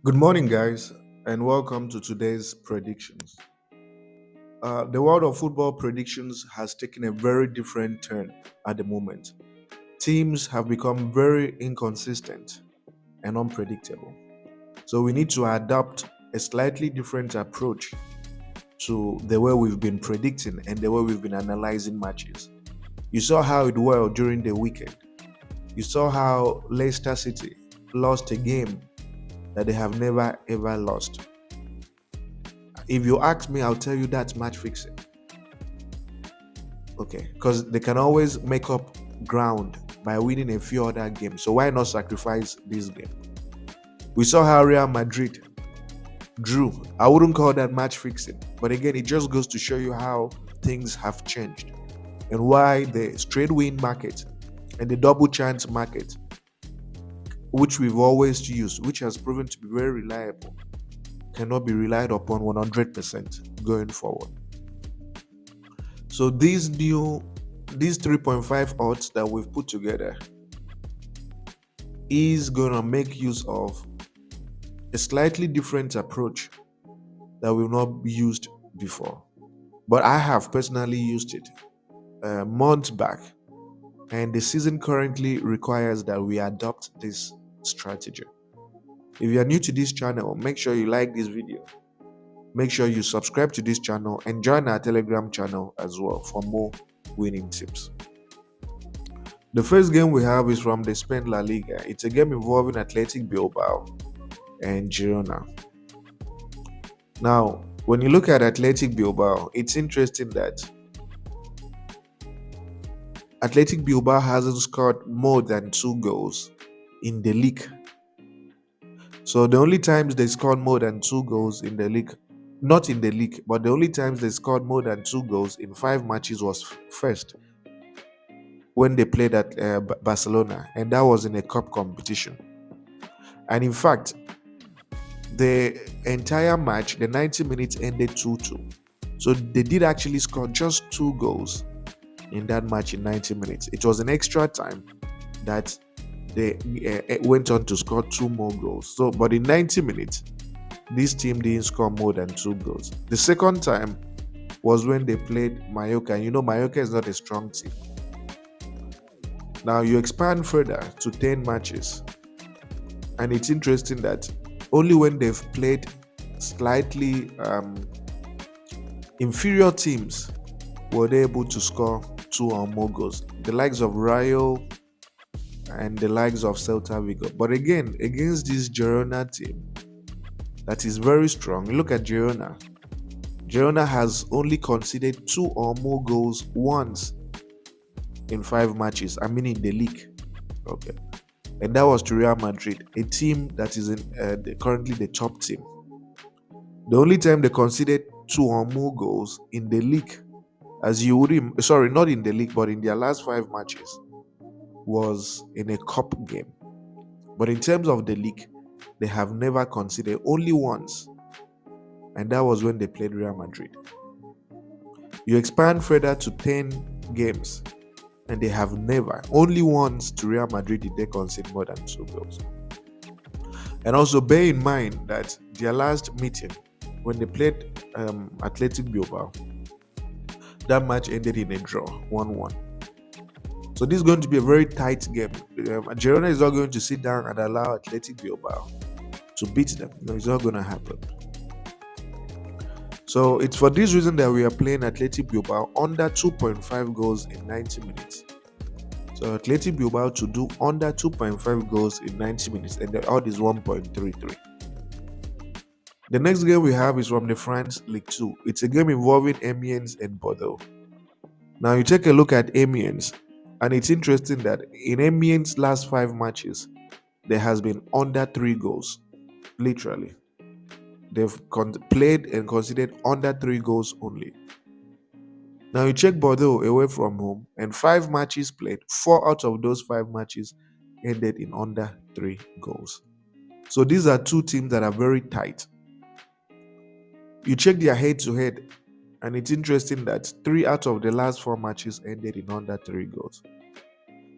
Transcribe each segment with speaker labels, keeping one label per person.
Speaker 1: Good morning, guys, and welcome to today's predictions. The world of football predictions has taken a very different turn at the moment. Teams have become very inconsistent and unpredictable. So we need to adopt a slightly different approach to the way we've been predicting and the way we've been analyzing matches. You saw how it worked during the weekend. You saw how Leicester City lost a game that they have never ever lost. If you ask me, I'll tell you that's match fixing. Okay, because they can always make up ground by winning a few other games. So why not sacrifice this game? We saw how Real Madrid drew. I wouldn't call that match fixing, but again, it just goes to show you how things have changed and why the straight win market and the double chance market, which we've always used, which has proven to be very reliable, cannot be relied upon 100% going forward. So these 3.5 odds that we've put together is going to make use of a slightly different approach that we've not used before. But I have personally used it months back, and the season currently requires that we adopt this strategy. If you are new to this channel, make sure you like this video. Make sure you subscribe to this channel and join our Telegram channel as well for more winning tips. The first game we have is from the Spain La Liga. It's a game involving Athletic Bilbao and Girona. Now, when you look at Athletic Bilbao, it's interesting that Athletic Bilbao hasn't scored more than 2 goals in the league. So the only times they scored more than 2 goals in the league, not in the league, but the only times they scored more than 2 goals in 5 matches was first when they played at Barcelona, and that was in a cup competition. And in fact, the entire match, the 90 minutes ended 2-2. So they did actually score just 2 goals in that match in 90 minutes. It was an extra time that they went on to score 2 more goals. So, but in 90 minutes, this team didn't score more than 2 goals. The second time was when they played Mallorca. And you know, Mallorca is not a strong team. Now you expand further to 10 matches, and it's interesting that only when they've played slightly inferior teams were they able to score 2 or more goals. The likes of Rayo and the likes of Celta Vigo. But again, against this Girona team that is very strong, look at Girona. Girona has only conceded 2 or more goals once in 5 matches. I mean, in the league. Okay. And that was to Real Madrid, a team that is currently the top team. The only time they conceded 2 or more goals in the league, as you would, sorry, not in the league, but in their last 5 matches, was in a cup game. But in terms of the league, they have never conceded, only once, and that was when they played Real Madrid. You expand further to 10 games, and they have never, only once to Real Madrid did they concede more than 2 goals. And also bear in mind that their last meeting, when they played Athletic Bilbao, that match ended in a draw, 1-1. So this is going to be a very tight game. Girona is not going to sit down and allow Athletic Bilbao to beat them. No, it's not going to happen. So it's for this reason that we are playing Athletic Bilbao under 2.5 goals in 90 minutes. So Athletic Bilbao to do under 2.5 goals in 90 minutes, and the odd is 1.33. The next game we have is from the France League 2. It's a game involving Amiens and Bordeaux. Now you take a look at Amiens, and it's interesting that in Amiens' last 5 matches, there has been under 3 goals. Literally. They've played and conceded under 3 goals only. Now you check Bordeaux away from home, and 5 matches played, 4 out of those 5 matches ended in under 3 goals. So these are two teams that are very tight. You check their head-to-head, and it's interesting that 3 out of the last 4 matches ended in under 3 goals.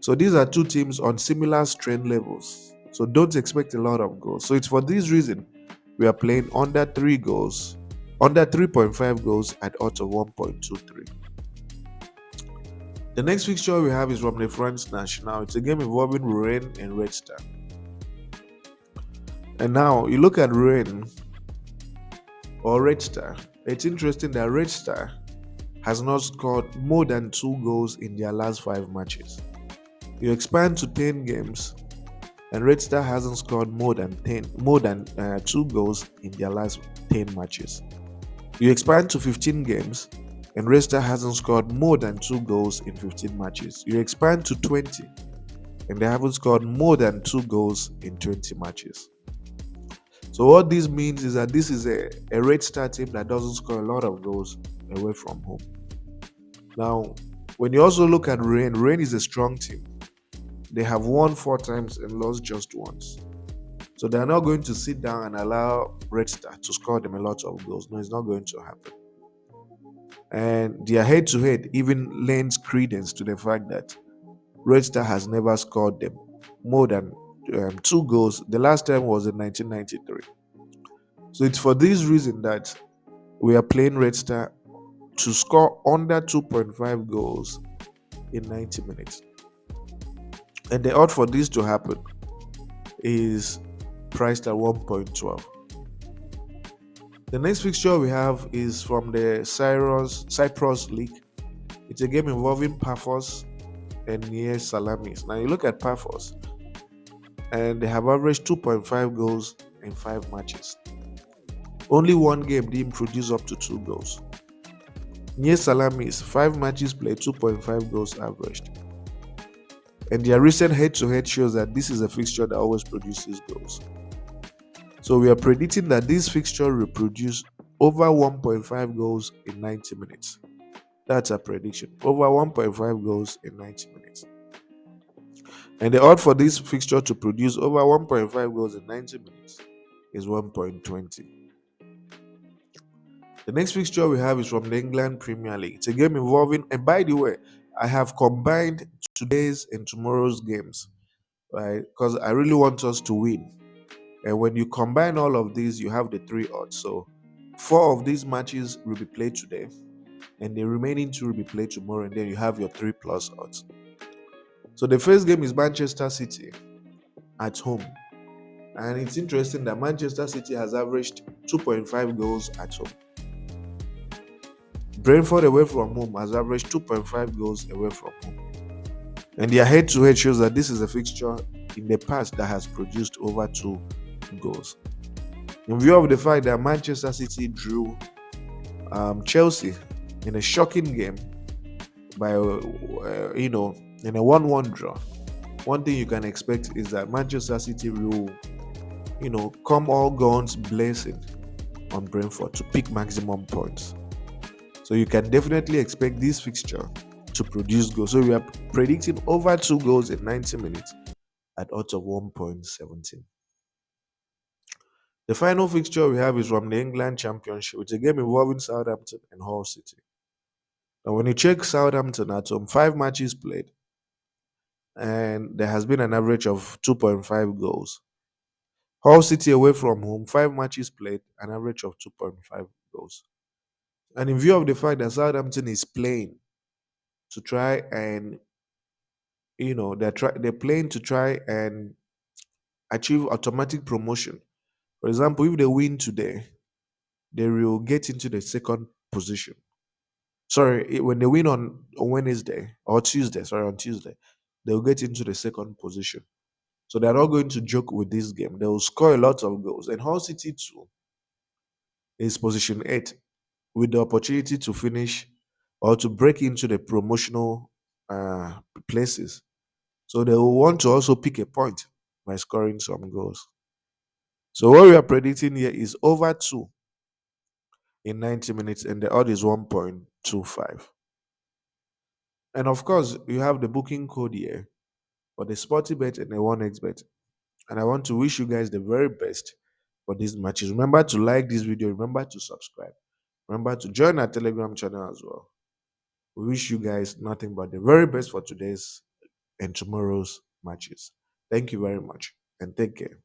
Speaker 1: So these are two teams on similar strength levels. So don't expect a lot of goals. So it's for this reason We are playing under 3 goals, under 3.5 goals at odds of 1.23. The next fixture we have is from the France National. It's a game involving Rennes and Red Star. And now you look at Rennes or Red Star. It's interesting that Red Star has not scored more than 2 goals in their last 5 matches. You expand to 10 games, and Red Star hasn't scored more than 2 goals in their last 10 matches. You expand to 15 games, and Red Star hasn't scored more than 2 goals in 15 matches. You expand to 20, and they haven't scored more than 2 goals in 20 matches. So what this means is that this is a Red Star team that doesn't score a lot of goals away from home. Now, when you also look at Rennes is a strong team. They have won 4 times and lost just once. So they're not going to sit down and allow Red Star to score them a lot of goals. No, it's not going to happen. And their head-to-head even lends credence to the fact that Red Star has never scored them more than 2 goals. The last time was in 1993. So it's for this reason that we are playing Red Star to score under 2.5 goals in 90 minutes. And the odds for this to happen is priced at 1.12. The next fixture we have is from the Cyprus League. It's a game involving Paphos and Near Salamis. Now you look at Paphos, and they have averaged 2.5 goals in 5 matches. Only one game didn't produce up to 2 goals. Near Salamis, 5 matches played, 2.5 goals averaged. And their recent head-to-head shows that this is a fixture that always produces goals. So we are predicting that this fixture will produce over 1.5 goals in 90 minutes. That's a prediction. Over 1.5 goals in 90 minutes. And the odds for this fixture to produce over 1.5 goals in 90 minutes is 1.20. The next fixture we have is from the England Premier League. It's a game involving, and by the way, I have combined today's and tomorrow's games, right? Because I really want us to win. And when you combine all of these, you have the 3 odds. So 4 of these matches will be played today, and the remaining 2 will be played tomorrow, and then you have your 3+ odds. So the first game is Manchester City at home. And it's interesting that Manchester City has averaged 2.5 goals at home. Brentford away from home has averaged 2.5 goals away from home. And their head-to-head shows that this is a fixture in the past that has produced over 2 goals. In view of the fact that Manchester City drew Chelsea in a shocking game by in a 1-1 draw, one thing you can expect is that Manchester City will come all guns blazing on Brentford to pick maximum points. So you can definitely expect this fixture to produce goals. So we are predicting over 2 goals in 90 minutes at odds of 1.17. The final fixture we have is from the England Championship. It's a game involving Southampton and Hull City. Now, when you check Southampton at home, 5 matches played, and there has been an average of 2.5 goals. Hull City away from home, 5 matches played, an average of 2.5 goals. And in view of the fact that Southampton is playing to try and, they're playing to try and achieve automatic promotion. For example, if they win today, they will get into the second position. Sorry, when they win on Wednesday or Tuesday, on Tuesday, they'll get into the second position. So they're not going to joke with this game. They will score a lot of goals. And Hull City too is position 8 with the opportunity to finish or to break into the promotional places. So they will want to also pick a point by scoring some goals. So what we are predicting here is over 2 in 90 minutes, and the odd is 1.25. And of course, you have the booking code here for the Sporty Bet and the 1xBet. And I want to wish you guys the very best for these matches. Remember to like this video. Remember to subscribe. Remember to join our Telegram channel as well. We wish you guys nothing but the very best for today's and tomorrow's matches. Thank you very much and take care.